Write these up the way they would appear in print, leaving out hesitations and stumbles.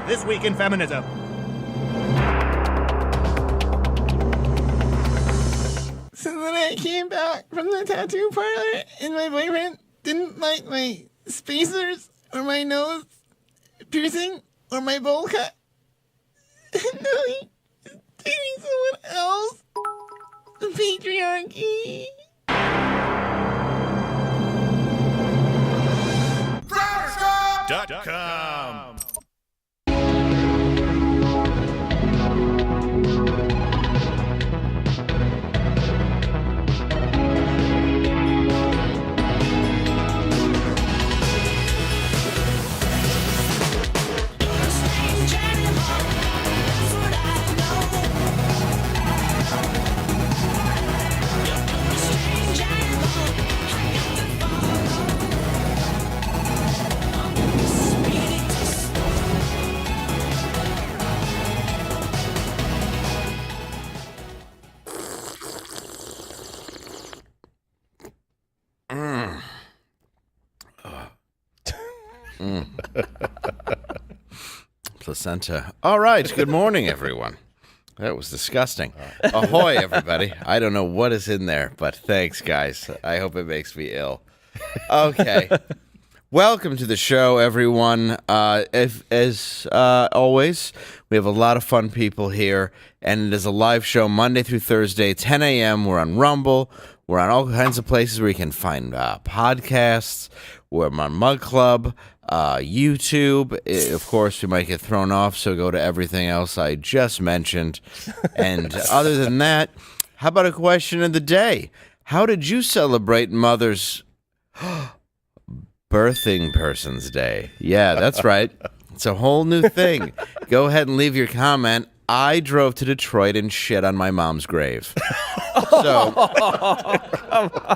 This Week in Feminism. So then I came back from the tattoo parlor, and my boyfriend didn't like my spacers, or my nose piercing, or my bowl cut. And now he's dating someone else. The patriarchy. .com. Placenta. All right. Good morning, everyone. That was disgusting. Ahoy, everybody. I don't know what is in there, but thanks, guys. I hope it makes me ill. Okay. Welcome to the show, everyone. As always, we have a lot of fun people here, and it is a live show Monday through Thursday, 10 a.m. We're on Rumble. We're on all kinds of places where you can find podcasts. We're on Mug Club, YouTube. Of course, we might get thrown off, so go to everything else I just mentioned. And other than that, how about a question of the day? How did you celebrate Mother's Birthing Person's Day? Yeah, that's right. It's a whole new thing. Go ahead and leave your comment. I drove to Detroit and shit on my mom's grave. So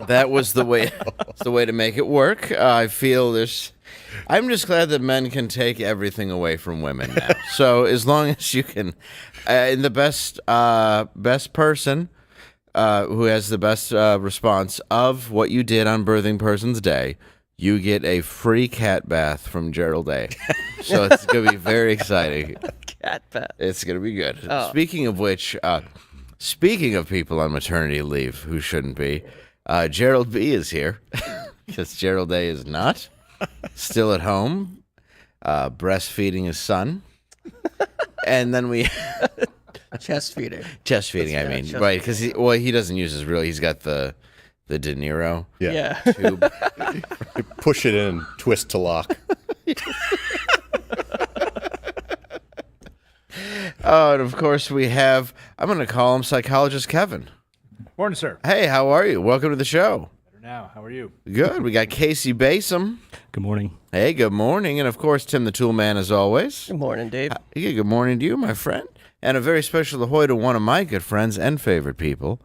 that was the way. It's the way to make it work. I feel there's. I'm just glad that men can take everything away from women now. So as long as you can, in the best person who has the best response of what you did on Birthing Person's Day, you get a free cat bath from Gerald A. So it's going to be very exciting. Cat bath. It's going to be good. Oh. Speaking of which, speaking of people on maternity leave who shouldn't be, Gerald B is here because Gerald A is not. Still at home, breastfeeding his son. And then we... Chest feeding. Chest feeding, I mean. Right, because he doesn't use his real... He's got the De Niro tube. You push it in, twist to lock. Oh, and of course we have... I'm going to call him Psychologist Kevin. Morning, sir. Hey, how are you? Welcome to the show. Better now. How are you? Good. We got Casey Basom. Good morning. Hey, good morning. And of course, Tim the Tool Man, as always. Good morning, Dave. Yeah, good morning to you, my friend. And a very special ahoy to one of my good friends and favorite people,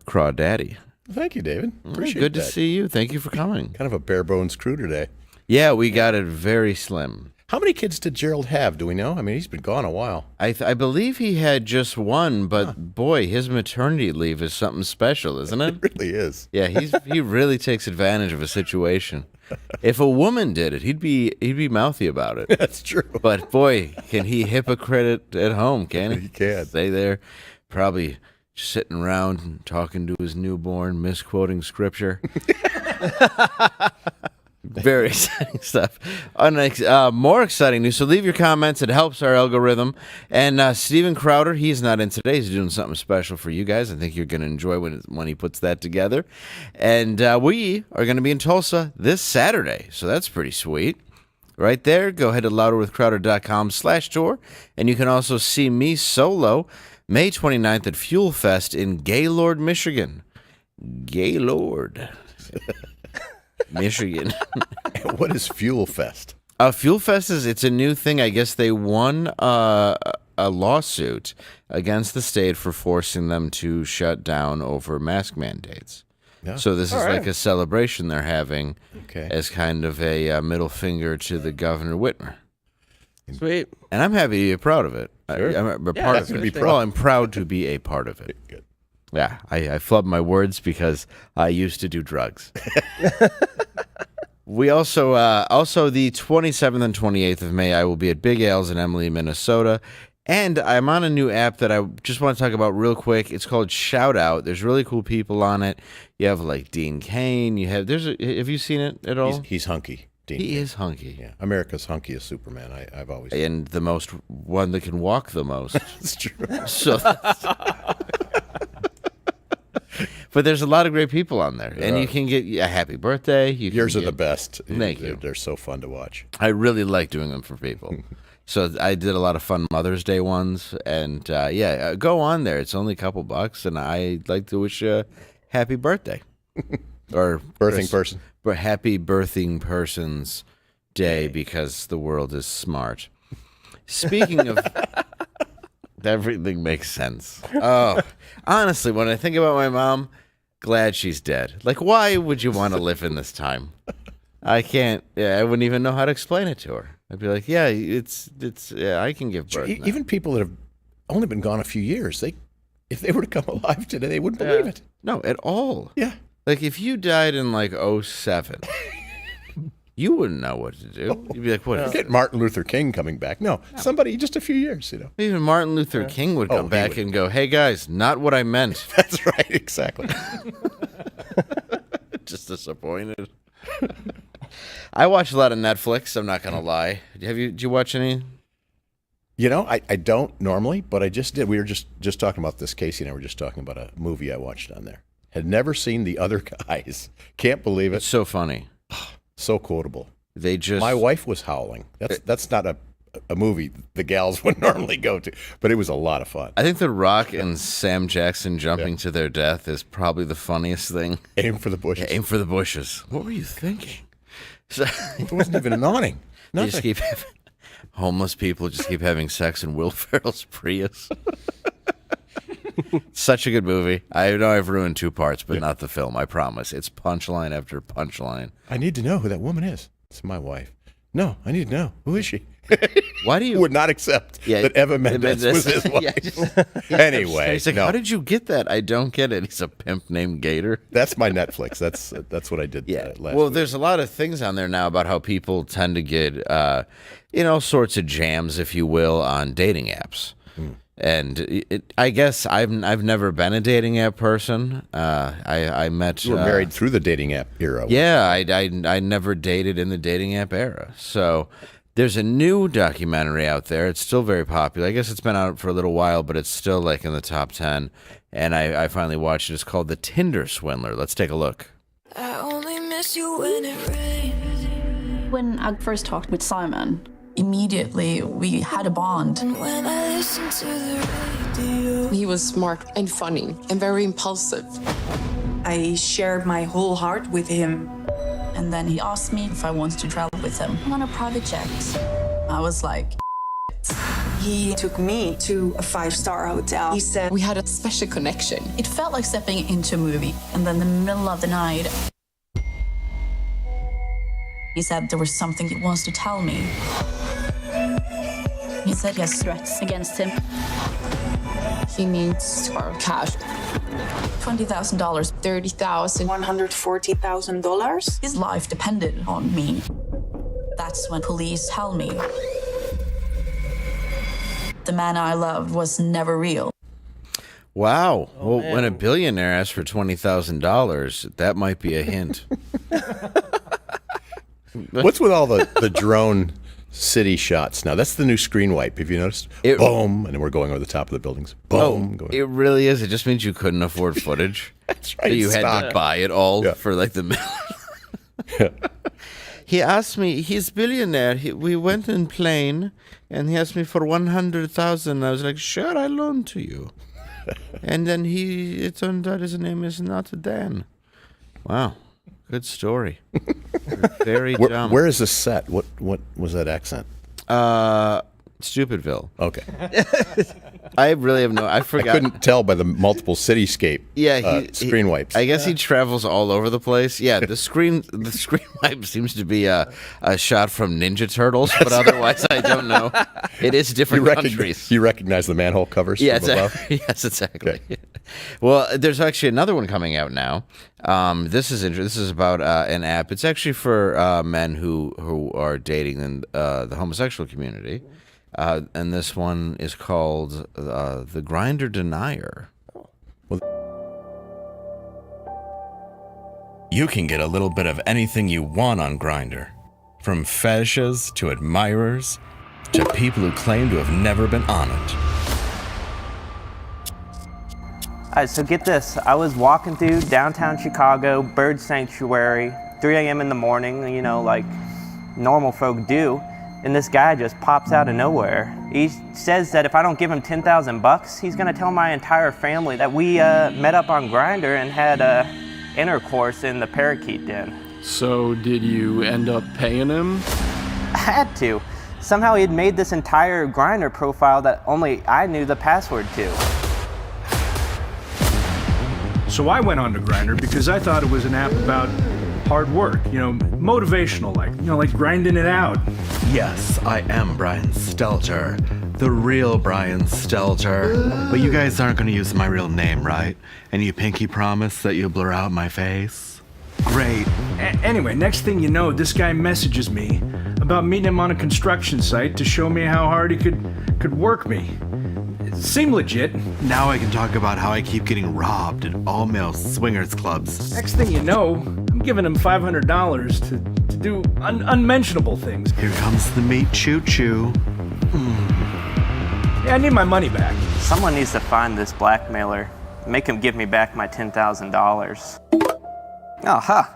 Crawdaddy. Thank you, David. Appreciate Good that. to see you. Thank you for coming. Kind of a bare bones crew today. Yeah, we got it very slim. How many kids did Gerald have? Do we know? I mean, he's been gone a while. I believe he had just one, but boy, his maternity leave is something special, isn't it? It really is. Yeah, he really takes advantage of a situation. If a woman did it, he'd be mouthy about it. That's true. But boy, can he hypocrite it at home, can he? He can. Stay there, probably sitting around and talking to his newborn, misquoting scripture. Very exciting stuff. More exciting news. So leave your comments. It helps our algorithm. And Steven Crowder, he's not in today. He's doing something special for you guys. I think you're going to enjoy when he puts that together. And we are going to be in Tulsa this Saturday. So that's pretty sweet. Right there, go ahead to louderwithcrowder.com/tour. And you can also see me solo May 29th at Fuel Fest in Gaylord, Michigan. Gaylord. Michigan. What is Fuel Fest? Fuel Fest it's a new thing. I guess they won a lawsuit against the state for forcing them to shut down over mask mandates. Yeah. So this is like a celebration they're having Okay. as kind of a middle finger to the Governor Whitmer. Sweet. And I'm happy to be proud of it. Sure. I'm a part of to it. be proud. Well, I'm proud to be a part of it. Good. Yeah, I flub my words because I used to do drugs. We also the 27th and 28th of May, I will be at Big Ale's in Emily, Minnesota. And I'm on a new app that I just want to talk about real quick. It's called Shout Out. There's really cool people on it. You have like Dean Cain. Have you seen it at all? He's hunky. Dean. He is hunky. Yeah, America's hunkiest Superman. I've always. And the most one that can walk the most. That's true. So but there's a lot of great people on there. And you can get a happy birthday. Yours are the best. Thank you. They're so fun to watch. I really like doing them for people. So I did a lot of fun Mother's Day ones. And go on there. It's only a couple bucks. And I'd like to wish you a happy birthday. Or Birthing person. But happy birthing person's day because the world is smart. Speaking of everything makes sense. Oh, honestly, when I think about my mom, glad she's dead. Like, why would you want to live in this time? I can't. Yeah, I wouldn't even know how to explain it to her. I'd be like, yeah, it's. Yeah, I can give birth. Even people that have only been gone a few years, if they were to come alive today, they wouldn't believe it. No, at all. Yeah. Like, if you died in, like, 07, you wouldn't know what to do. You'd be like, what? Forget Martin Luther King coming back. No, somebody just a few years, Even Martin Luther King would come back and go, hey, guys, not what I meant. That's right, exactly. Just disappointed. I watch a lot of Netflix, I'm not going to lie. Did you watch any? I don't normally, but I just did. We were just talking about this. Casey and I were just talking about a movie I watched on there. Had never seen The Other Guys. Can't believe It's it. so funny. So quotable. My wife was howling. That's not a movie the gals would normally go to, but it was a lot of fun. I think The Rock and Sam Jackson jumping to their death is probably the funniest thing. Aim for the bushes. Aim for the bushes. What were you thinking? So, It wasn't even an awning. they just Nothing. keep having, homeless people just keep having sex in Will Ferrell's Prius. Such a good movie. I know I've ruined 2 parts, but not the film. I promise. It's punchline after punchline. I need to know who that woman is. It's my wife. No, I need to know. Who is she? Why do you Would not accept that Eva Mendes was his wife. Anyway, He's like, no, how did you get that? I don't get it. He's a pimp named Gator. that's my Netflix. That's what I did last Well, week. there's a lot of things on there now about how people tend to get, all sorts of jams, if you will, on dating apps. And I guess I've never been a dating app person. I met. You were married through the dating app era. Yeah, I never dated in the dating app era. So there's a new documentary out there. It's still very popular. I guess it's been out for a little while, but it's still like in the top 10. And I finally watched it. It's called The Tinder Swindler. Let's take a look. I only miss you when it rains. When I first talked with Simon, immediately we had a bond. When I listen to the radio. He was smart and funny and very impulsive. I shared my whole heart with him. And then he asked me if I wanted to travel with him on a private jet. I was like, He took me to a 5-star hotel. He said, We had a special connection. it felt like stepping into a movie. And then in the middle of the night, he said there was something he wants to tell me. He said he has threats against him. He needs our cash. $20,000. $30,000. $140,000. His life depended on me. That's when police tell me the man I loved was never real. Wow. Well, when a billionaire asks for $20,000, that might be a hint. What's with all the drone city shots now? That's the new screen wipe. Have you noticed? Boom, and then we're going over the top of the buildings. Boom. It really is. It just means you couldn't afford footage. That's right. So you had to Stock. buy it all Yeah. for like the. He asked me. He's billionaire. We went in plane, and he asked me for 100,000. I was like, sure, I loan to you. And then it turned out his name is not Dan. Wow, good story. Very dumb. Where is this set? What was that accent? Stupidville. Okay. I really have I I forgot. couldn't tell by the multiple cityscape screen wipes. I guess he travels all over the place. Yeah, the screen wipe seems to be a shot from Ninja Turtles, but otherwise I don't know. It is different countries. You recognize the manhole covers Yeah, from above? yes, exactly. Okay. Well, there's actually another one coming out now. This is interesting. This is about an app. It's actually for men who are dating in the homosexual community. And this one is called the Grindr Denier. You can get a little bit of anything you want on Grindr, from fetishes to admirers to people who claim to have never been on it. All right, so get this. I was walking through downtown Chicago, bird sanctuary, 3 a.m. in the morning, like normal folk do. And this guy just pops out of nowhere. He says that if I don't give him $10,000, he's gonna tell my entire family that we met up on Grindr and had intercourse in the parakeet den. So did you end up paying him? I had to. Somehow he had made this entire Grindr profile that only I knew the password to. So I went on to Grindr because I thought it was an app about hard work, motivational, like grinding it out. Yes, I am Brian Stelter, the real Brian Stelter. But you guys aren't going to use my real name, right? And you pinky promise that you'll blur out my face? Great. Anyway, next thing you know, this guy messages me about meeting him on a construction site to show me how hard he could work me. It seemed legit. Now I can talk about how I keep getting robbed at all-male swingers clubs. Next thing you know, I'm giving him $500 to do unmentionable things. Here comes the meat choo-choo. Yeah, I need my money back. Someone needs to find this blackmailer, make him give me back my $10,000. Oh,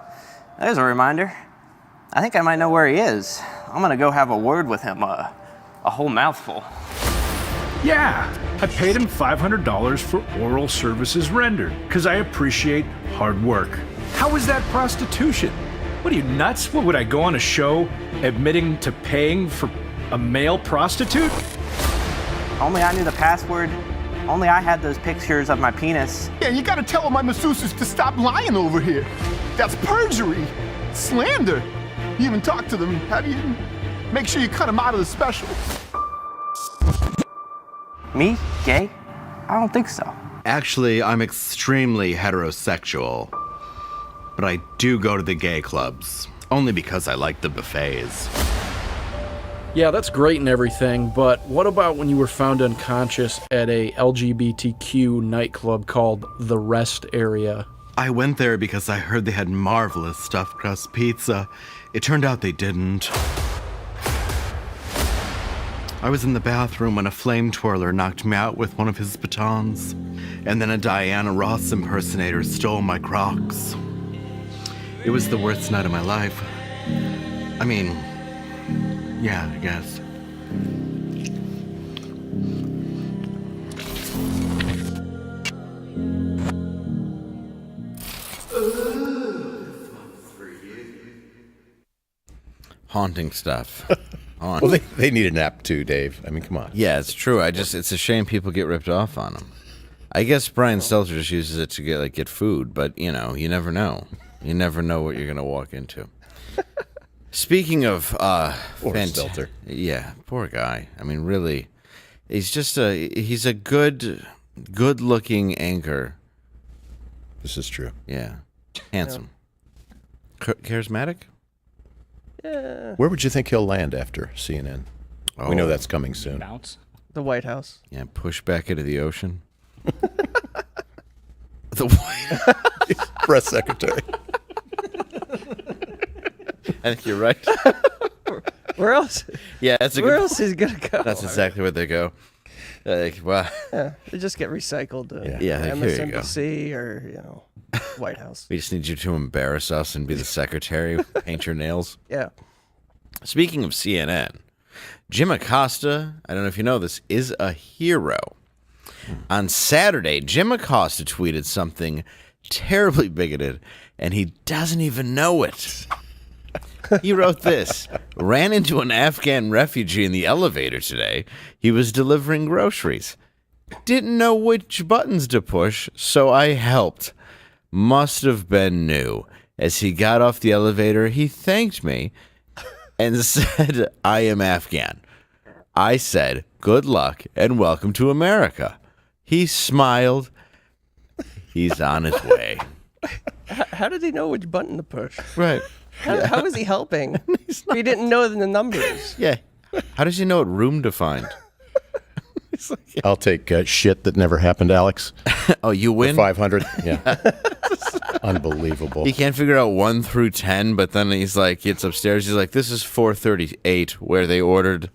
there's a reminder. I think I might know where he is. I'm gonna go have a word with him, a whole mouthful. Yeah, I paid him $500 for oral services rendered, because I appreciate hard work. How is that prostitution? What are you, nuts? What, would I go on a show admitting to paying for a male prostitute? Only I knew the password. Only I had those pictures of my penis. Yeah, you gotta tell my masseuses to stop lying over here. That's perjury, slander. You even talk to them. How do you make sure you cut them out of the special? Me? Gay? I don't think so. Actually, I'm extremely heterosexual. But I do go to the gay clubs, only because I like the buffets. Yeah, that's great and everything, but what about when you were found unconscious at a LGBTQ nightclub called The Rest Area? I went there because I heard they had marvelous stuffed crust pizza. It turned out they didn't. I was in the bathroom when a flame twirler knocked me out with one of his batons, and then a Diana Ross impersonator stole my Crocs. It was the worst night of my life. I mean, yeah, I guess. Haunting stuff. Well, they need an app too, Dave. I mean, come on. Yeah, it's true. It's a shame people get ripped off on them. I guess Brian Stelter just uses it to get food, but you never know. You never know what you're gonna walk into. Speaking of Poor Stelter. Yeah, poor guy. I mean, really, he's a good-looking anchor. This is true. Yeah, handsome, charismatic. Yeah. Where would you think he'll land after CNN? We know that's coming soon. Bounce. The White House. Yeah, push back into the ocean. The White Press secretary. I think you're right. Where else? Yeah, that's a Where good else is he gonna go? That's exactly where they go. Wow. Yeah, they just get recycled to Yeah, here you go. MSNBC or White House. We just need you to embarrass us and be the secretary, paint your nails. Yeah. Speaking of CNN, Jim Acosta, I don't know if you know this, is a hero. On Saturday, Jim Acosta tweeted something terribly bigoted, and he doesn't even know it. He wrote this. Ran into an Afghan refugee in the elevator today. He was delivering groceries. Didn't know which buttons to push, so I helped. Must have been new. As he got off the elevator, he thanked me and said, I am Afghan. I said, good luck and welcome to America. He smiled. He's on his way. How did he know which button to push? Right. How was he helping? He didn't know the numbers. Yeah. How does he know what room to find? I'll take shit that never happened, Alex. Oh, you win? 500. Yeah. Unbelievable. He can't figure out 1 through 10, but then he's like, gets upstairs. He's like, this is 438, where they ordered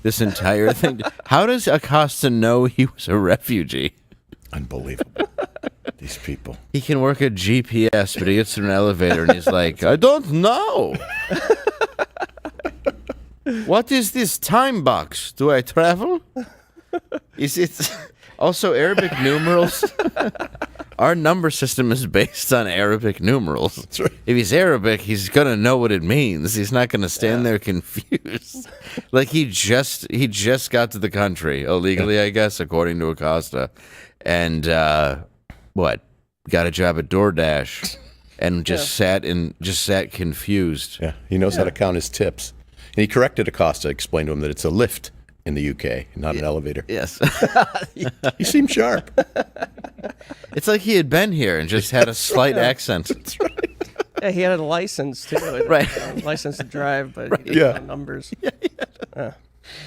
this entire thing. How does Acosta know he was a refugee? Unbelievable. These people. He can work a GPS, but he gets in an elevator and he's like, I don't know. What is this time box? Do I travel? Is it also Arabic numerals? Our number system is based on Arabic numerals. That's right. If he's Arabic, he's gonna know what it means. He's not gonna stand there confused. Like he just got to the country illegally, I guess, according to Acosta, and what? Got a job at DoorDash, and just sat confused. Yeah, he knows how to count his tips. And he corrected Acosta, explained to him that it's a lift in the UK, not an elevator. Yes. He seemed sharp. It's like he had been here and just had a slight accent. That's right. Yeah, he had a license too. Right. License to drive, but he didn't know numbers.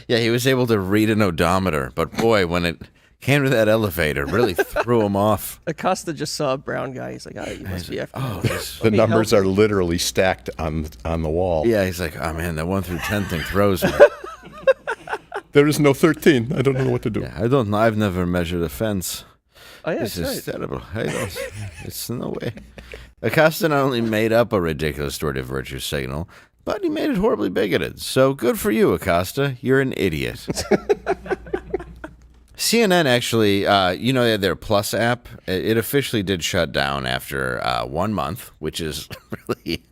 Yeah, he was able to read an odometer, but boy, when it came to that elevator, really threw him off. Acosta just saw a brown guy. He's like, oh, you must be Afghan. The numbers are literally stacked on the wall. Yeah, he's like, oh man, that 1 through 10 thing throws me. There is no 13. I don't know what to do. Yeah, I don't know. I've never measured a fence. Oh, yeah, This that's is right. terrible. It's no way. Acosta not only made up a ridiculous distorted virtue signal, but he made it horribly bigoted. So good for you, Acosta. You're an idiot. CNN actually, they had their Plus app. It officially did shut down after 1 month, which is really,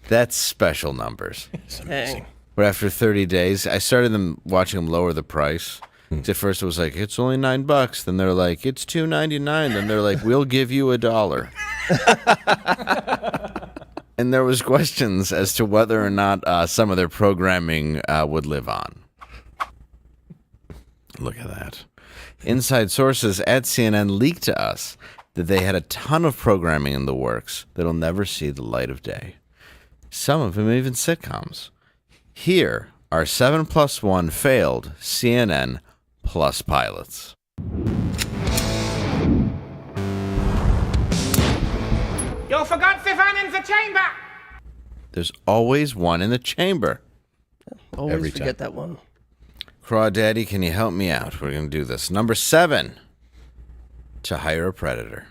that's special numbers. It's amazing. Dang. But after 30 days, I started watching them lower the price. At first, it was like, it's only $9. Then they're like, it's $2.99. Then they're like, we'll give you $1. And there was questions as to whether or not some of their programming would live on. Look at that. Inside sources at CNN leaked to us that they had a ton of programming in the works that'll never see the light of day. Some of them even sitcoms. Here are 7+1 failed CNN Plus pilots. You forgot the one in the chamber! There's always one in the chamber. Always Every forget time. that one. Crawdaddy, can you help me out? We're going to do this. Number 7, to hire a predator.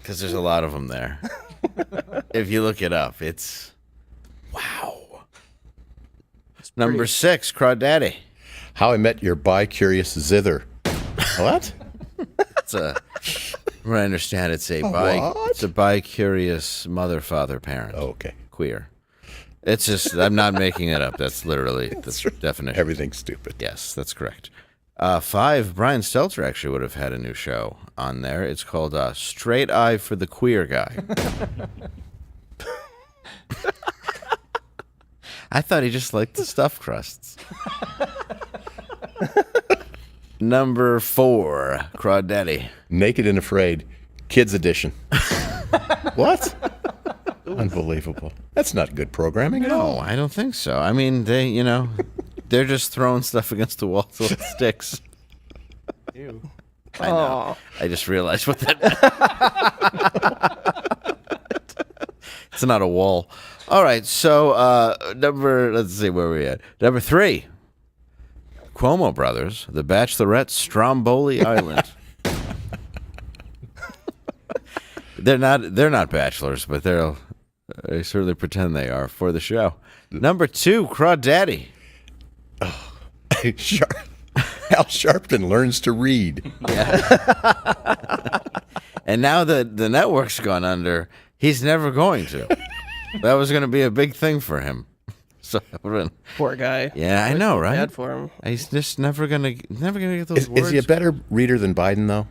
Because there's a lot of them there. If you look it up, it's... Wow. Number 6, Crawdaddy. How I Met Your Bi-Curious Zither. What? It's a... From what I understand, it's a what? it's a bi-curious mother, father, parent. Oh, okay. Queer. It's just, I'm not making it up. That's literally the definition. Everything's stupid. Yes, that's correct. 5, Brian Stelter actually would have had a new show on there. It's called Straight Eye for the Queer Guy. I thought he just liked the stuffed crusts. Number 4, Crawdaddy. Naked and Afraid, Kids Edition. What? Unbelievable. That's not good programming at all. No, I don't think so. I mean, they're just throwing stuff against the wall till it sticks. Ew. I know. I just realized what that meant. It's not a wall. All right, so let's see where we're at. Number 3, Cuomo Brothers, The Bachelorette, Stromboli Island. They're not bachelors, but they certainly pretend they are for the show. Number 2, Crawdaddy. Oh, Al Sharpton learns to read. Yeah. And now the network's gone under. He's never going to. That was going to be a big thing for him. So poor guy. Yeah, I know, right? Bad for him. He's just never gonna get those words. Is he a better reader than Biden, though?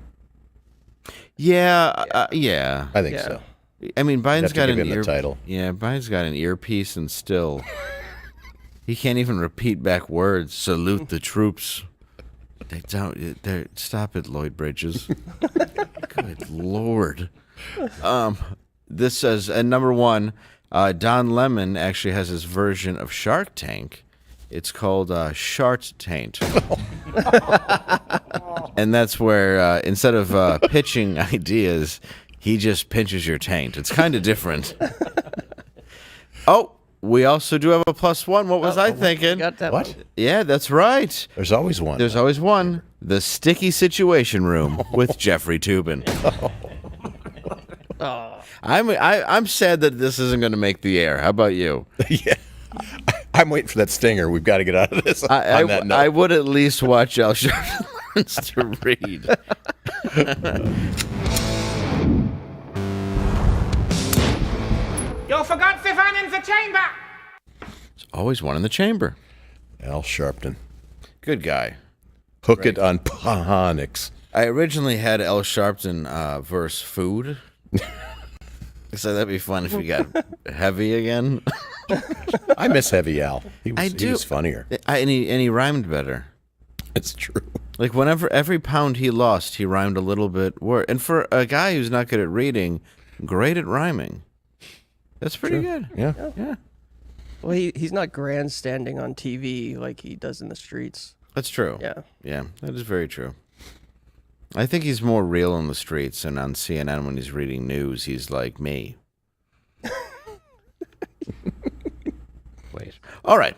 Yeah, yeah. I think so. I mean, Biden's got an title. Yeah, Biden's got an earpiece, and still, he can't even repeat back words. Salute the troops. They don't. Stop it, Lloyd Bridges. Good Lord. This says, and number one. Don Lemon actually has his version of Shark Tank. It's called Shart Taint. And that's where, instead of pitching ideas, he just pinches your taint. It's kind of different. Oh, we also do have a +1. What was I thinking? Got that What? one. Yeah, that's right. There's always one. There's always one. The Sticky Situation Room with Jeffrey Toobin. I'm sad that this isn't going to make the air. How about you? Yeah. I'm waiting for that stinger. We've got to get out of this. On that note. I would at least watch Al Sharpton learns to read. You forgot fifth one in the chamber. There's always one in the chamber. Al Sharpton. Good guy. Hook it on phonics. I originally had Al Sharpton verse food. So that'd be fun if we got heavy again. I miss Heavy Al. He do. was funnier. And he rhymed better. It's true. Like whenever every pound he lost, he rhymed a little bit word. And for a guy who's not good at reading, great at rhyming. That's pretty good. Yeah. Well, he's not grandstanding on TV like he does in the streets. That's true. Yeah. Yeah, that is very true. I think he's more real on the streets, and on CNN when he's reading news, he's like me. Wait. All right.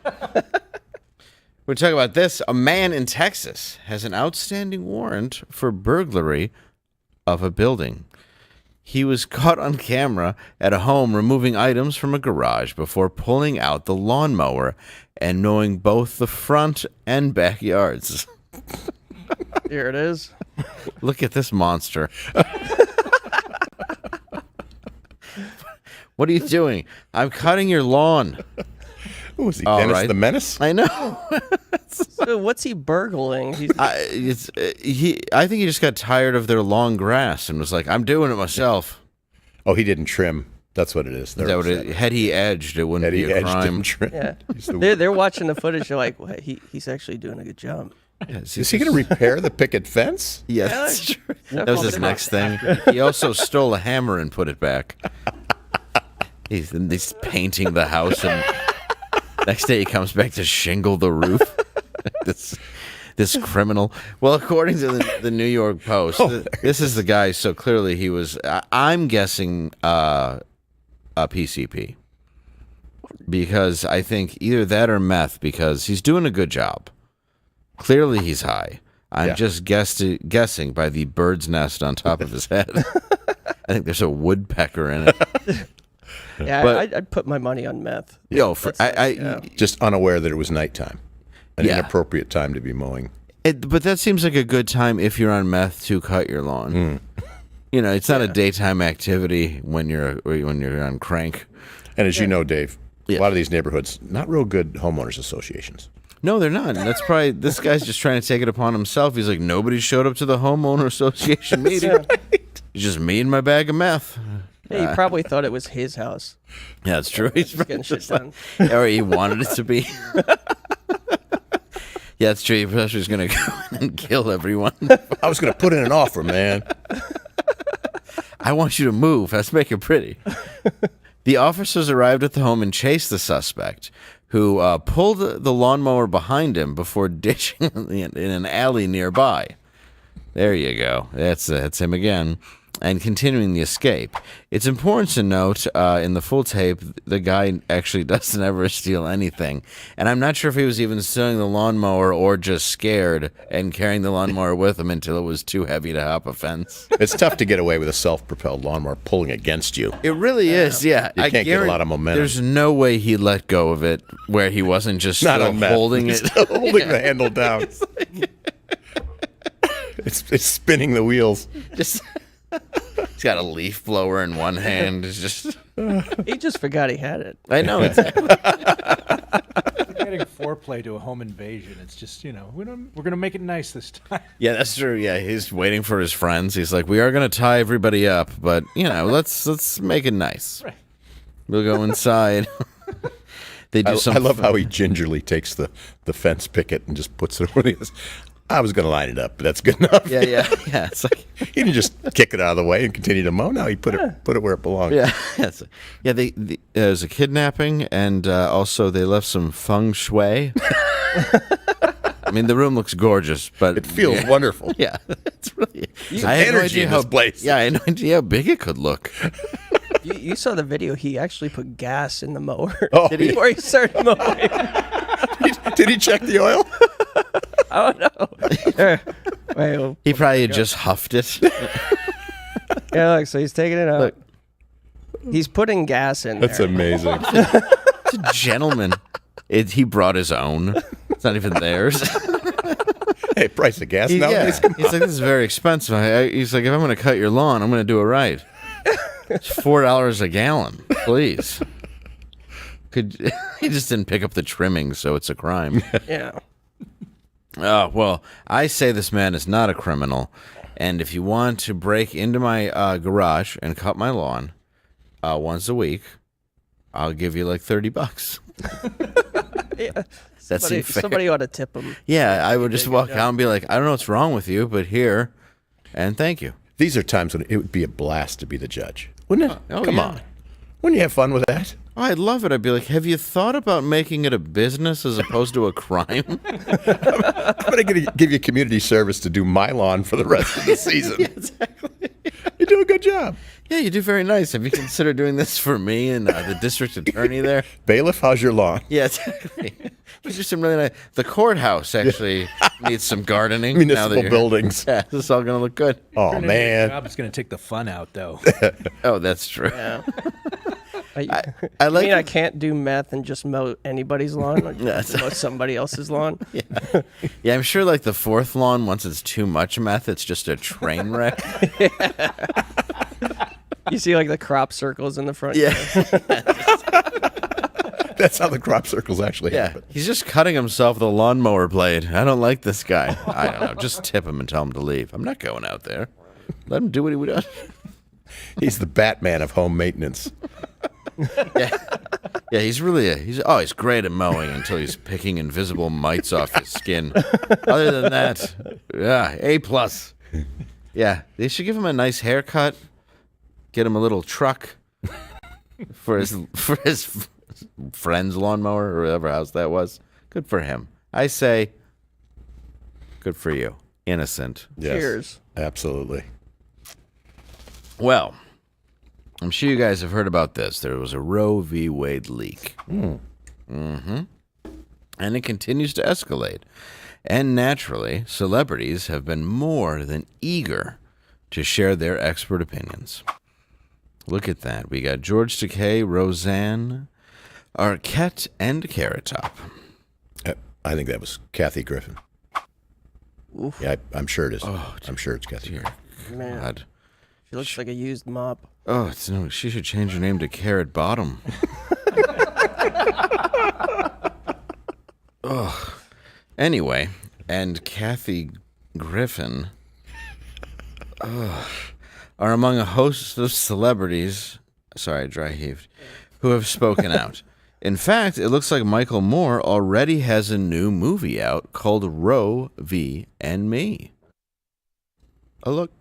We're talking about this. A man in Texas has an outstanding warrant for burglary of a building. He was caught on camera at a home removing items from a garage before pulling out the lawnmower and knowing both the front and backyards. Here it is. Look at this monster. What are you doing? I'm cutting your lawn. Who was he, Dennis the Menace? I know. So what's he burgling? I think he just got tired of their long grass and was like, I'm doing it myself. Oh, he didn't trim. That's what it is. Had he edged, it wouldn't be a crime. Yeah. They're watching the footage. They're like, well, he's actually doing a good job. Yeah, is he going to repair the picket fence? Yeah, that's true. That was his next thing. He also stole a hammer and put it back. He's painting the house, and next day he comes back to shingle the roof. This criminal. Well, according to the New York Post, this is the guy. So clearly he was. I'm guessing a PCP, because I think either that or meth, because he's doing a good job. Clearly he's high. I'm just guessing by the bird's nest on top of his head. I think there's a woodpecker in it. Yeah, I'd put my money on meth. Just unaware that it was nighttime. An inappropriate time to be mowing. But that seems like a good time if you're on meth to cut your lawn. You know, it's not a daytime activity when you're on crank. And as you know, Dave, a lot of these neighborhoods, not real good homeowners associations. No, they're not. That's probably, this guy's just trying to take it upon himself. He's like, nobody showed up to the homeowner association meeting. It's just me and my bag of meth. Yeah, he probably thought it was his house. Yeah, that's true. He's getting shit done. Or he wanted it to be. Yeah, that's true. He was going to go in and kill everyone. I was going to put in an offer, man. I want you to move. Let's make it pretty. The officers arrived at the home and chased the suspect, who pulled the lawnmower behind him before ditching in an alley nearby. There you go. That's him again. And continuing the escape. It's important to note in the full tape, the guy actually doesn't ever steal anything. And I'm not sure if he was even stealing the lawnmower or just scared and carrying the lawnmower with him until it was too heavy to hop a fence. It's tough to get away with a self-propelled lawnmower pulling against you. It really is, yeah. You can't get a lot of momentum. There's no way he let go of it where he wasn't just still holding it. Still holding the handle down. It's spinning the wheels. Just... got a leaf blower in one hand. It's just He just forgot he had it. I know exactly. Getting foreplay to a home invasion. It's just, we're gonna make it nice this time. Yeah, that's true. Yeah, he's waiting for his friends. He's like, we are gonna tie everybody up, but let's make it nice. Right. We'll go inside. They do I love how he gingerly takes the fence picket and just puts it where he is. I was going to line it up, but that's good enough. Yeah. It's like he didn't just kick it out of the way and continue to mow. No, he put it where it belonged. Yeah. There was a kidnapping, and also they left some feng shui. I mean, the room looks gorgeous, but it feels wonderful. Yeah, it's really. I had no idea how place. Yeah, I had no idea how big it could look. You saw the video. He actually put gas in the mower. Oh, Did he? Before he started mowing. Did he check the oil? I don't know. He probably had just huffed it. Yeah, look, so he's taking it out. Look. He's putting gas in That's there. amazing. It's a gentleman. He brought his own. It's not even theirs. Hey, price of gas nowadays. Yeah. He's like, this is very expensive. He's like, if I'm going to cut your lawn, I'm going to do it right. It's $4 a gallon, please. He just didn't pick up the trimming, so it's a crime. Yeah. Oh, well, I say this man is not a criminal, and if you want to break into my garage and cut my lawn once a week, I'll give you like $30. Yeah. That's somebody ought to tip him. Yeah, I would just walk out and be like, I don't know what's wrong with you, but here, and thank you. These are times when it would be a blast to be the judge, wouldn't it? Come yeah. on. Wouldn't you have fun with that? Oh, I'd love it. I'd be like, have you thought about making it a business as opposed to a crime? I'm going to give you community service to do my lawn for the rest of the season. Yeah, exactly. You do a good job. Yeah, you do very nice. Have you considered doing this for me and the district attorney there? Bailiff, how's your lawn? Yeah, exactly. These are some really nice. The courthouse actually needs some gardening. Municipal buildings. Yeah, this is all going to look good. Oh, man. It's going to take the fun out, though. Oh, that's true. Yeah. I like. I can't do meth and just mow anybody's lawn. Like mow somebody else's lawn. Yeah, I'm sure like the fourth lawn, once it's too much meth, it's just a train wreck. You see like the crop circles in the front. Yeah. That's how the crop circles actually happen. He's just cutting himself with a lawnmower blade. I don't like this guy. I don't know. Just tip him and tell him to leave. I'm not going out there. Let him do what he does. He's the Batman of home maintenance. Yeah, he's really he's great at mowing until he's picking invisible mites off his skin. Other than that, yeah, A+. Yeah, they should give him a nice haircut. Get him a little truck for his friend's lawnmower or whatever house that was. Good for him. I say, good for you. Innocent. Yes, cheers. Absolutely. Well, I'm sure you guys have heard about this. There was a Roe v. Wade leak. Mm-hmm. And it continues to escalate. And naturally, celebrities have been more than eager to share their expert opinions. Look at that. We got George Takei, Roseanne, Arquette, and Carrot Top. I think that was Kathy Griffin. Oof. Yeah, I'm sure it is. Oh, I'm sure it's Kathy Griffin. Man. God. She looks like a used mop. Oh, no, she should change her name to Carrot Bottom. Ugh. Anyway, and Kathy Griffin are among a host of celebrities, sorry, dry heaved, who have spoken out. In fact, it looks like Michael Moore already has a new movie out called Roe v. and Me. A look.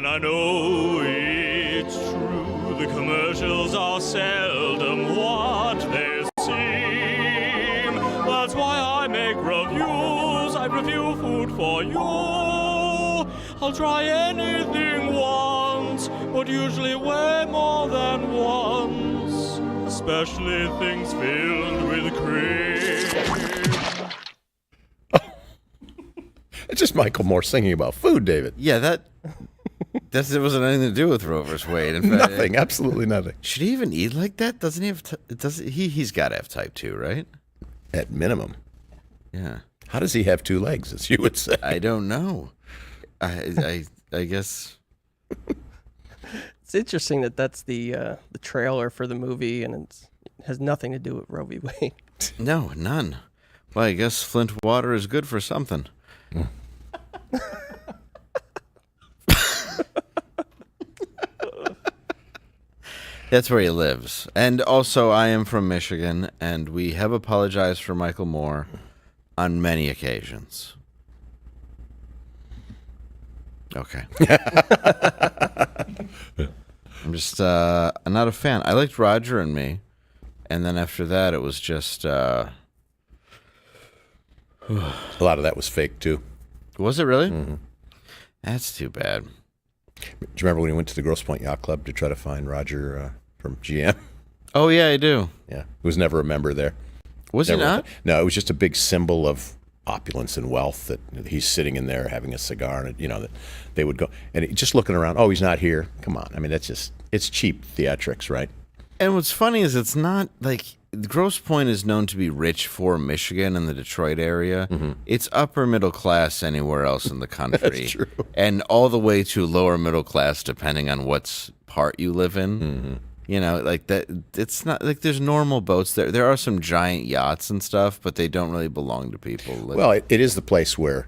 I know it's true, the commercials are seldom what they seem. That's why I make reviews, I review food for you. I'll try anything once, but usually way more than once. especially things filled with cream. It's just Michael Moore singing about food, David. Yeah, it wasn't anything to do with Rover's weight. In fact, Nothing, absolutely nothing. Should he even eat like that? Doesn't he have? He's got to have type 2, right? At minimum. Yeah. How does he have 2 legs, as you would say? I don't know. I guess. It's interesting that that's the trailer for the movie, and it has nothing to do with Roe v. Wade. No, none. Well, I guess Flint water is good for something. That's where he lives. And also, I am from Michigan, and we have apologized for Michael Moore on many occasions. Okay. I'm just I'm not a fan. I liked Roger and Me, and then after that, it was just a lot of that was fake too. Was it really? Mm-hmm. That's too bad. Do you remember when we went to the Grosse Pointe Yacht Club to try to find Roger from GM? Oh yeah, I do. Yeah, he was never a member there. Was he not? No, it was just a big symbol of opulence and wealth that he's sitting in there having a cigar, and that they would go and just looking around. Oh, he's not here. Come on. I mean, it's cheap theatrics, right? And what's funny is it's not like Grosse Pointe is known to be rich for Michigan and the Detroit area. Mm-hmm. It's upper middle class anywhere else in the country. That's true. And all the way to lower middle class, depending on what part you live in. Mm-hmm. Like that. It's not like there's normal boats there. There are some giant yachts and stuff, but they don't really belong to people. Well, it is the place where,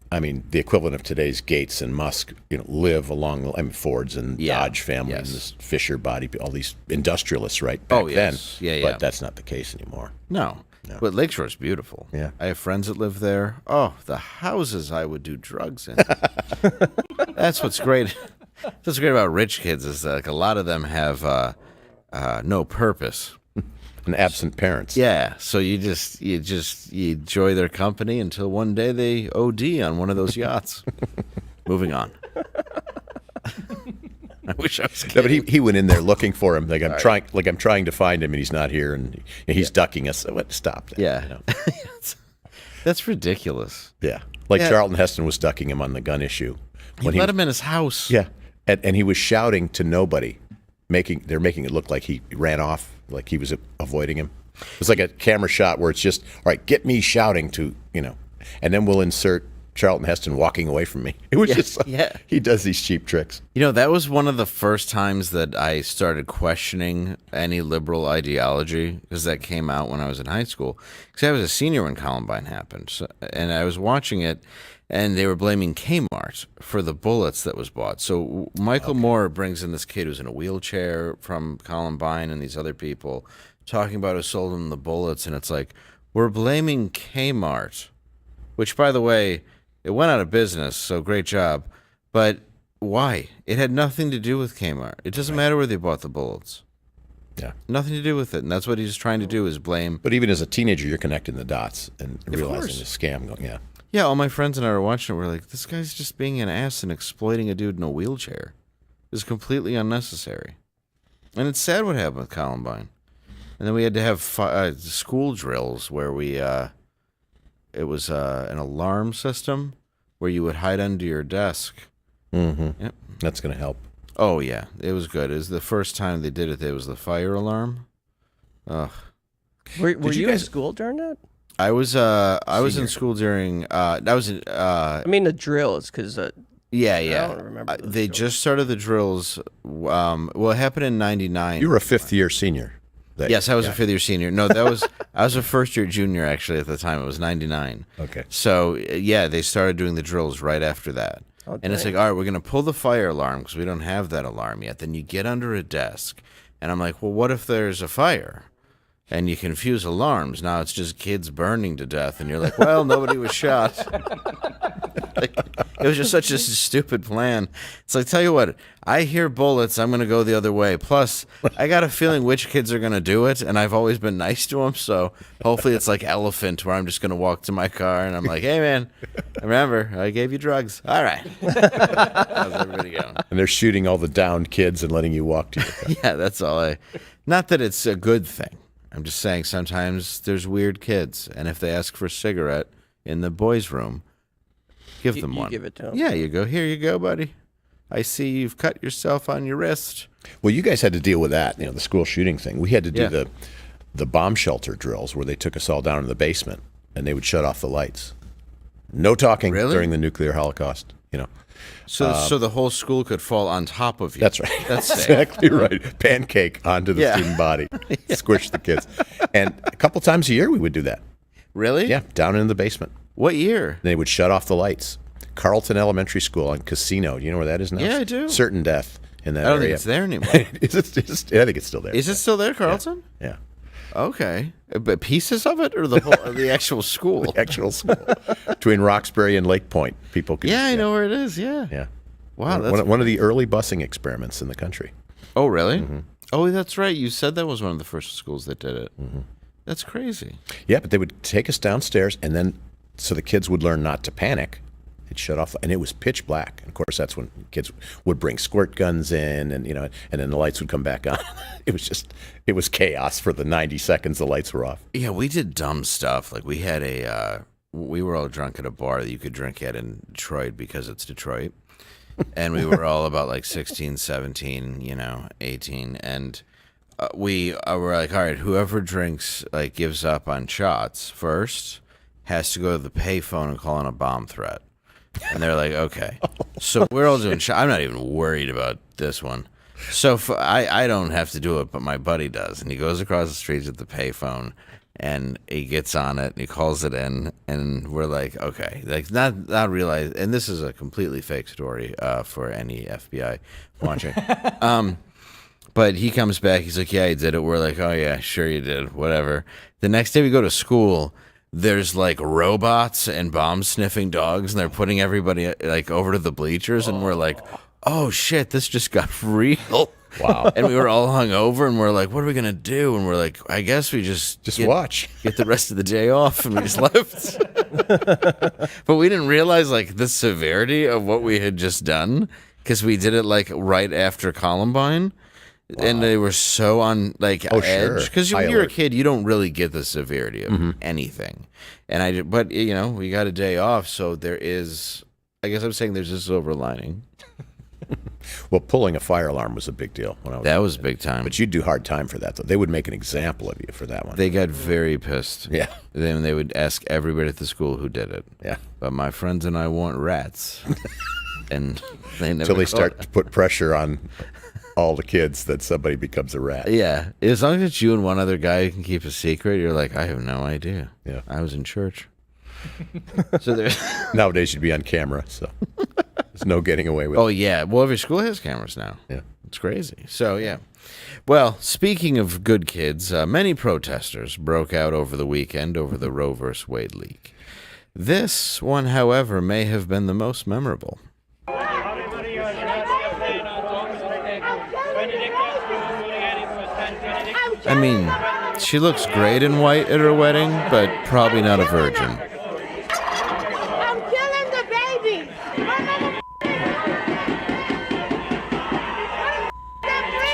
I mean, the equivalent of today's Gates and Musk, live along. I mean, Ford's and Dodge family and this Fisher body, all these industrialists, right? Back then. Yeah. But that's not the case anymore. No. But Lakeshore is beautiful. Yeah. I have friends that live there. Oh, the houses I would do drugs in. That's what's great. That's what's great about rich kids is like a lot of them have no purpose. And absent parents. Yeah, so you enjoy their company until one day they OD on one of those yachts. Moving on. I wish I was kidding. No, but he went in there looking for him. Like I'm trying to find him, and he's not here, and he's ducking us. Stop that. Yeah, that's ridiculous. Yeah, like Charlton Heston was ducking him on the gun issue. He let him in his house. Yeah, and he was shouting to nobody. They're making it look like he ran off, like he was avoiding him. It was like a camera shot where it's just, all right, get me shouting to, and then we'll insert Charlton Heston walking away from me. It was he does these cheap tricks. That was one of the first times that I started questioning any liberal ideology, because that came out when I was in high school. Because I was a senior when Columbine happened, and I was watching it, and they were blaming Kmart for the bullets that was bought. So Michael Moore brings in this kid who's in a wheelchair from Columbine and these other people talking about who sold him the bullets, and it's like, we're blaming Kmart, which, by the way, it went out of business, so great job. But why? It had nothing to do with Kmart. It doesn't matter where they bought the bullets. Yeah. Nothing to do with it, and that's what he's trying to do is blame. But even as a teenager, you're connecting the dots and realizing the scam going, Yeah, all my friends and I were watching it. We're like, this guy's just being an ass and exploiting a dude in a wheelchair. It's completely unnecessary. And it's sad what happened with Columbine. And then we had to have school drills where it was an alarm system where you would hide under your desk. Mm-hmm. Yep. That's going to help. Oh, yeah. It was good. It was the first time they did it. It was the fire alarm. Ugh. Were you in school during that? I was in school during I mean the drills because I don't remember. They just started the drills. It happened in '99. You were a fifth-year senior. Yes, I was a fifth-year senior. No, I was a first-year junior actually at the time. It was '99. Okay. So they started doing the drills right after that. Oh, and it's like, all right, we're going to pull the fire alarm because we don't have that alarm yet. Then you get under a desk. And I'm like, well, what if there's a fire? and you confuse alarms. Now it's just kids burning to death, and you're like, well, nobody was shot. Like, it was just such a stupid plan. It's like, tell you what, I hear bullets, I'm going to go the other way. Plus, I got a feeling which kids are going to do it, and I've always been nice to them, so hopefully it's like Elephant, where I'm just going to walk to my car, and I'm like, hey, man, remember, I gave you drugs. All right. How's everybody going? And they're shooting all the downed kids and letting you walk to your car. Yeah, that's all Not that it's a good thing. I'm just saying sometimes there's weird kids, and if they ask for a cigarette in the boys' room, give them one. Give it to them. Yeah, you go, here you go, buddy. I see you've cut yourself on your wrist. Well, you guys had to deal with that, the school shooting thing. We had to do the bomb shelter drills where they took us all down in the basement and they would shut off the lights. No talking during the nuclear holocaust, So the whole school could fall on top of you. That's right. That's exactly right. Pancake onto the student body. Squish the kids. And a couple times a year we would do that. Really? Yeah, down in the basement. What year? They would shut off the lights. Carlton Elementary School on Casino. Do you know where that is now? Yeah, I do. Certain death in that I don't area. think it's there anymore. I think it's still there. Is it still there, Carlton? Yeah. Okay. But pieces of it or the whole, or the actual school? The actual school. Between Roxbury and Lake Point. People could. Yeah, I know where it is. Yeah. Yeah. Wow. That's One of the early busing experiments in the country. Oh, really? Mm-hmm. Oh, that's right. You said that was one of the first schools that did it. Mm-hmm. That's crazy. Yeah, but they would take us downstairs, and then so the kids would learn not to panic. They'd shut off, and it was pitch black. And of course, that's when kids would bring squirt guns in, and and then the lights would come back on. It was chaos for the 90 seconds the lights were off. Yeah, we did dumb stuff. Like we had we were all drunk at a bar that you could drink at in Detroit because it's Detroit. And we were all about like 16, 17, 18. And we were like, all right, whoever drinks, like gives up on shots first has to go to the payphone and call in a bomb threat. And they're like, okay. So we're all doing shots. I'm not even worried about this one. So I don't have to do it, but my buddy does. And he goes across the street at the payphone. And he gets on it, and he calls it in, and we're like, okay, like not realize. And this is a completely fake story for any FBI watching. But he comes back, he's like, yeah, I did it. We're like, oh yeah, sure you did, whatever. The next day we go to school. There's like robots and bomb sniffing dogs, and they're putting everybody like over to the bleachers, and we're like, oh shit, this just got real. Wow. And we were all hungover, and we're like, what are we going to do? And we're like, I guess we just watch. Get the rest of the day off, and we just left. But we didn't realize, like, the severity of what we had just done, because we did it, like, right after Columbine. Wow. And they were so on, like, edge. Because when you're a kid, you don't really get the severity of anything. But, we got a day off, so there is, I guess I'm saying there's a silver lining. Well, pulling a fire alarm was a big deal when I was. That was big time. But you'd do hard time for that, though. They would make an example of you for that one. They got very pissed. Yeah. Then they would ask everybody at the school who did it. Yeah. But my friends and I weren't rats. And they never. Until they start to put pressure on all the kids that somebody becomes a rat. Yeah. As long as it's you and one other guy who can keep a secret, you're like, I have no idea. Yeah. I was in church. So there's nowadays you'd be on camera, so there's no getting away with it. Oh yeah. Well, every school has cameras now. Yeah. It's crazy. So yeah. Well, speaking of good kids, many protesters broke out over the weekend over the Roe v. Wade leak. This one, however, may have been the most memorable. I mean, she looks great in white at her wedding, but probably not a virgin. I'm killing the baby.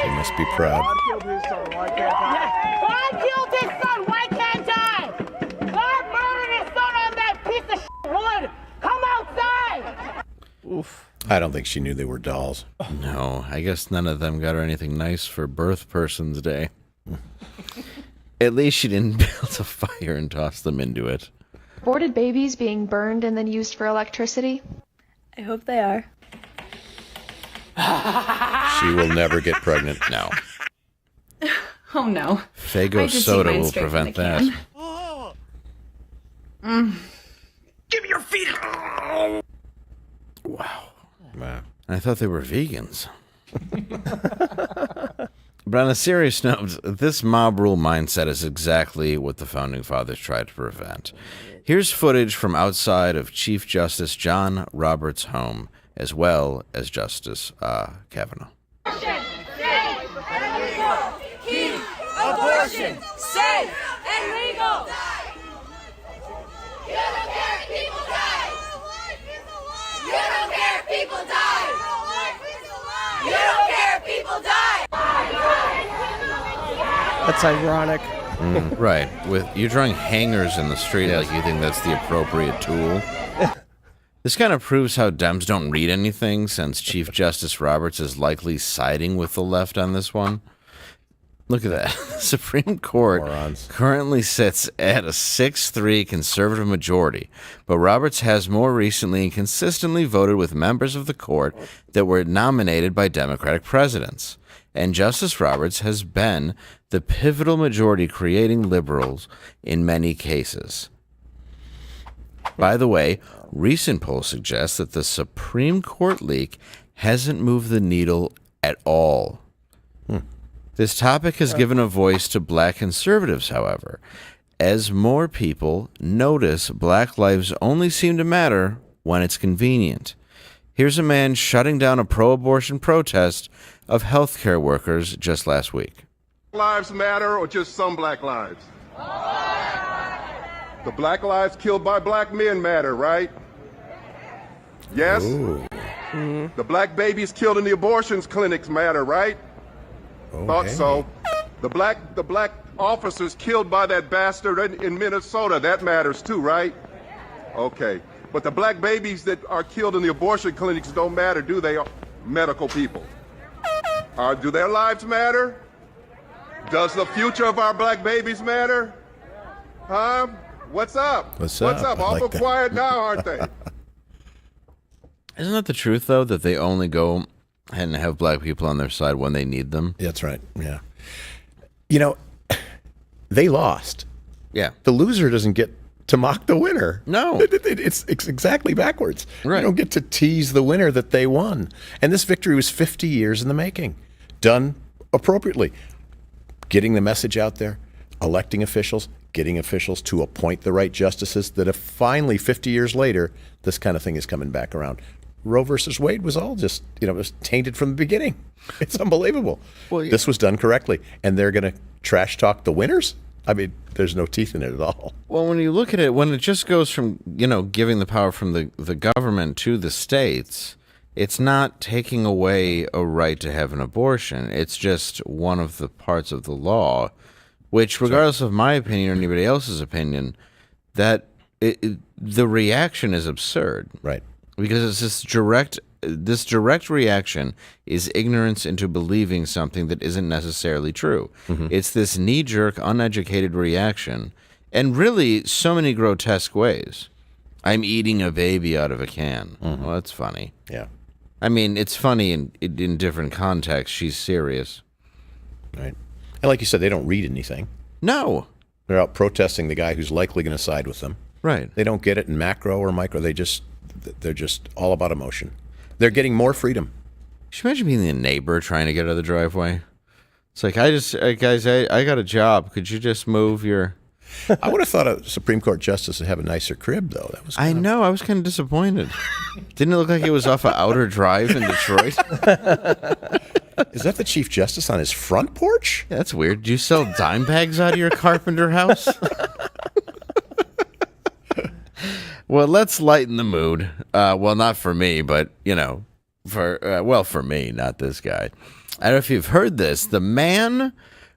She must be proud. God killed his son. Why can't I? God murdered his son on that piece of wood. Come outside. Oof. I don't think she knew they were dolls. No, I guess none of them got her anything nice for Birth Person's Day. At least she didn't build a fire and toss them into it. Aborted babies being burned and then used for electricity? I hope they are. She will never get pregnant. No. Oh no. Fago soda will prevent that. Give me your feet. Wow. I thought they were vegans. But on a serious note, this mob rule mindset is exactly what the Founding Fathers tried to prevent. Here's footage from outside of Chief Justice John Roberts' home, as well as Justice Kavanaugh. Keep abortion safe and legal. You don't care if people die. You don't care if people die. You don't care if people die. That's ironic. Right. With you're drawing hangers in the street like you think that's the appropriate tool. This kind of proves how Dems don't read anything, since Chief Justice Roberts is likely siding with the left on this one. Look at that. The Supreme Court currently sits at a 6-3 conservative majority, but Roberts has more recently and consistently voted with members of the court that were nominated by Democratic presidents. And Justice Roberts has been the pivotal majority creating liberals in many cases. By the way, recent polls suggest that the Supreme Court leak hasn't moved the needle at all. This topic has given a voice to black conservatives, however, as more people notice black lives only seem to matter when it's convenient. Here's a man shutting down a pro-abortion protest of healthcare workers just last week. Lives matter or just some black lives? The black lives killed by black men matter, right? Yes? The black babies killed in the abortions clinics matter, right? Thought so. The black officers killed by that bastard in Minnesota, that matters too, right? Okay. But the black babies that are killed in the abortion clinics don't matter, do they, medical people? Do their lives matter? Does the future of our black babies matter? Huh? What's up? What's up? Awful quiet now, aren't they? Isn't that the truth, though, that they only go and have black people on their side when they need them? That's right. Yeah. You know, they lost. Yeah. The loser doesn't get to mock the winner. No. It's exactly backwards. Right. You don't get to tease the winner that they won. And this victory was 50 years in the making, done appropriately. Getting the message out there, electing officials, getting officials to appoint the right justices, that if finally 50 years later, this kind of thing is coming back around. Roe versus Wade was all just, it was tainted from the beginning. It's unbelievable. Well, yeah. This was done correctly. And they're going to trash talk the winners? I mean, there's no teeth in it at all. Well, when you look at it, when it just goes from, giving the power from the government to the states, it's not taking away a right to have an abortion. It's just one of the parts of the law, which, regardless of my opinion or anybody else's opinion, that the reaction is absurd. Right. Because it's this direct reaction is ignorance into believing something that isn't necessarily true. Mm-hmm. It's this knee-jerk, uneducated reaction, and really so many grotesque ways. I'm eating a baby out of a can. Mm-hmm. Well, that's funny. Yeah. I mean, it's funny in different contexts. She's serious. Right. And like you said, they don't read anything. No. They're out protesting the guy who's likely going to side with them. Right. They don't get it in macro or micro. They're just all about emotion. They're getting more freedom. Can you imagine being the neighbor trying to get out of the driveway? It's like, guys, I got a job. Could you just move your... I would have thought a Supreme Court justice would have a nicer crib, though. That was I know. I was kind of disappointed. Didn't it look like it was off of Outer Drive in Detroit? Is that the Chief Justice on his front porch? Yeah, that's weird. Do you sell dime bags out of your carpenter house? Well, let's lighten the mood. Well, not for me, but, for me, not this guy. I don't know if you've heard this. The man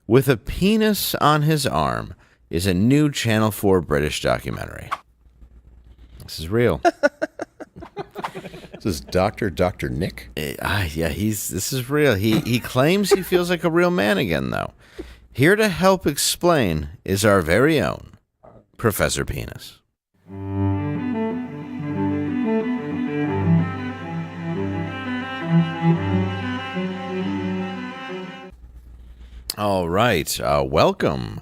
with a penis on his arm is a new Channel 4 British documentary. This is real. This is Dr. Nick? Yeah, this is real. He claims he feels like a real man again, though. Here to help explain is our very own Professor Penis. All right. Welcome,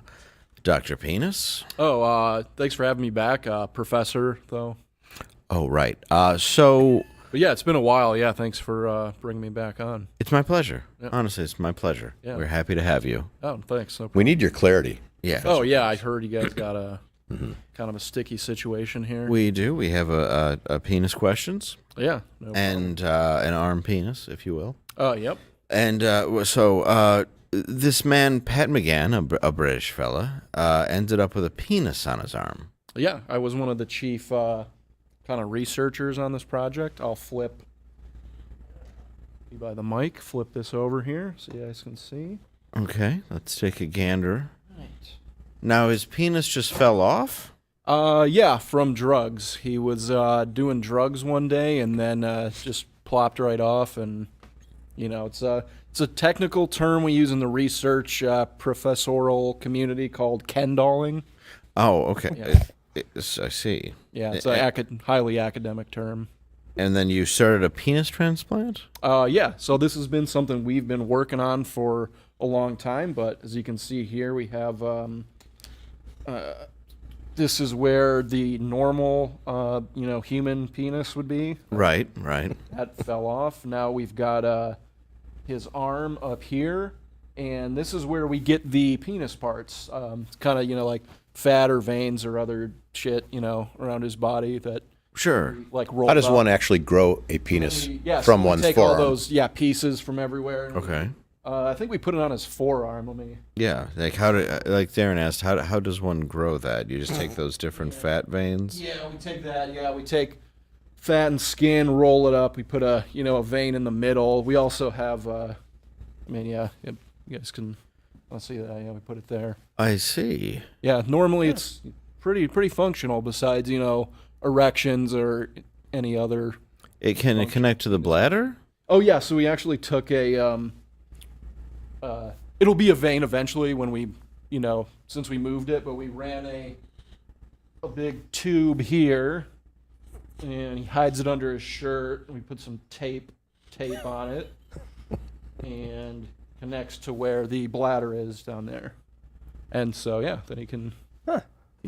Dr. Penis. Oh, thanks for having me back, Professor, though. Oh, right. So... But yeah, it's been a while. Yeah, thanks for bringing me back on. It's my pleasure. Yeah. Honestly, it's my pleasure. Yeah. We're happy to have you. Oh, thanks. No We need your clarity. Yeah. Oh, yeah, I heard you guys got a kind of a sticky situation here. We do. We have a penis questions. Yeah. And an arm penis, if you will. Oh, yep. And this man, Pat McGann, a British fella, ended up with a penis on his arm. Yeah, I was one of the chief kind of researchers on this project. I'll flip by the mic, flip this over here so you guys can see. Okay, let's take a gander. Right. Now, his penis just fell off? Yeah, from drugs. He was doing drugs one day and then just plopped right off. And, you know, it's a technical term we use in the research professorial community called kendalling. Oh, okay. Yeah. I see. Yeah, it's a highly academic term. And then you started a penis transplant? Yeah, so this has been something we've been working on for a long time, but as you can see here, we have, this is where the normal, human penis would be. Right, right. That fell off. Now we've got his arm up here, and this is where we get the penis parts. It's kind of, like fat or veins or other shit, around his body that sure like roll. How does up. one actually grow a penis Yeah, from so one's take forearm? all those pieces from everywhere. Okay. I think we put it on his forearm. Let me. Yeah, like Darren asked, how does one grow that? You just take those different fat veins? Yeah, we take that. Yeah, we take fat and skin, roll it up. We put a vein in the middle. We also have you guys can see that. Yeah, we put it there. I see. Yeah, normally it's pretty functional. Besides erections or any other. It can connect to the bladder? Oh yeah, so we actually took a it'll be a vein eventually when we since we moved it, but we ran a big tube here, and he hides it under his shirt, and we put some tape on it, and connects to where the bladder is down there. And so then he can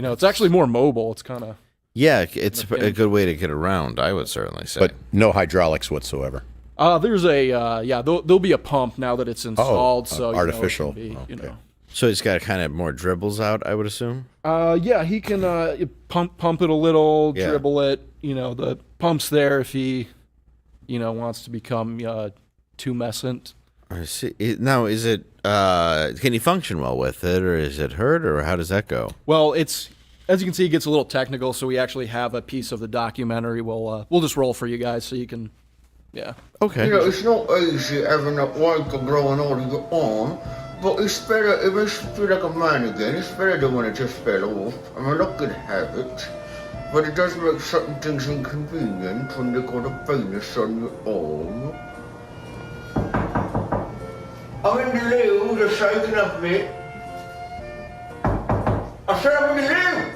it's actually more mobile. It's kind of it's a good way to get around, I would certainly say. But no hydraulics whatsoever. There's there'll be a pump now that it's installed. So artificial. So he's got kind of more dribbles out, I would assume. He can pump it a little, dribble it. The pump's there if he, wants to become tumescent. I see. Now, is it? Can he function well with it, or is it hurt, or how does that go? Well, it's. As you can see, it gets a little technical, so we actually have a piece of the documentary. We'll just roll for you guys so you can. Yeah. Okay. It's not easy having a weight growing on your arm, but it's better if it's feel like a man again. It's better than when it just fell off. I'm not going to have it, but it does make certain things inconvenient when they've got a penis on your arm. I'm in the loo, they're shaking up me. I said I'm in the loo!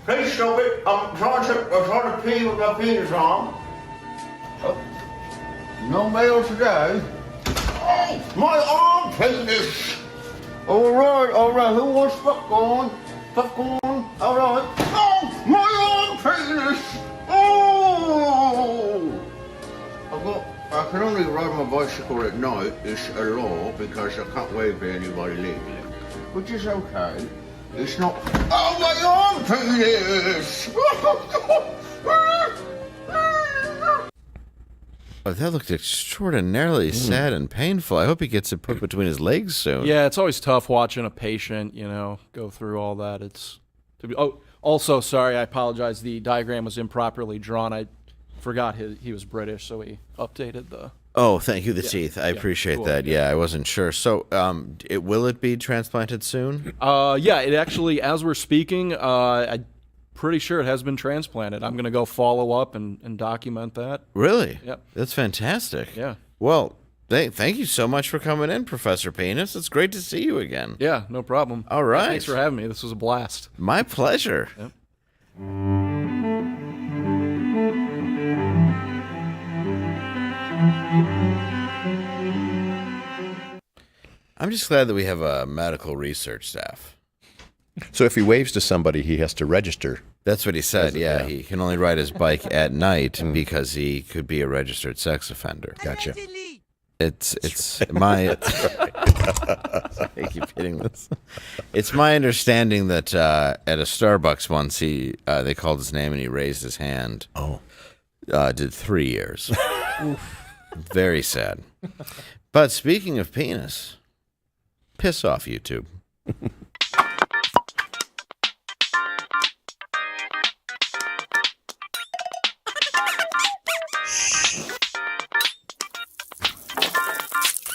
Please stop it. I'm trying to pee with my penis on. No mail today. Oh, my arm penis. All right. Who wants popcorn? Popcorn. All right. Oh, my arm penis. Oh. I can only ride my bicycle at night. It's a law because I can't wave to anybody legally, which is okay. It's not. Oh, my arm penis! Oh, that looked extraordinarily sad and painful. I hope he gets it put between his legs soon. Yeah, it's always tough watching a patient, go through all that. Also, sorry, I apologize. The diagram was improperly drawn. I forgot he was British, so we updated the. Oh, thank you, the teeth. I appreciate cool. that. Yeah, I wasn't sure. So, will it be transplanted soon? It actually, as we're speaking, I'm pretty sure it has been transplanted. I'm going to go follow up and document that. Really? Yep. That's fantastic. Yeah. Well, thank you so much for coming in, Professor Penis. It's great to see you again. Yeah, no problem. All right. Thanks for having me. This was a blast. My pleasure. Yep. I'm just glad that we have a medical research staff. So if he waves to somebody, he has to register. That's what he said. Yeah, he can only ride his bike at night because he could be a registered sex offender. Gotcha. It's my. I keep hitting this. It's my understanding that at a Starbucks once they called his name and he raised his hand. Oh, did 3 years. Very sad. But speaking of penis, piss off YouTube.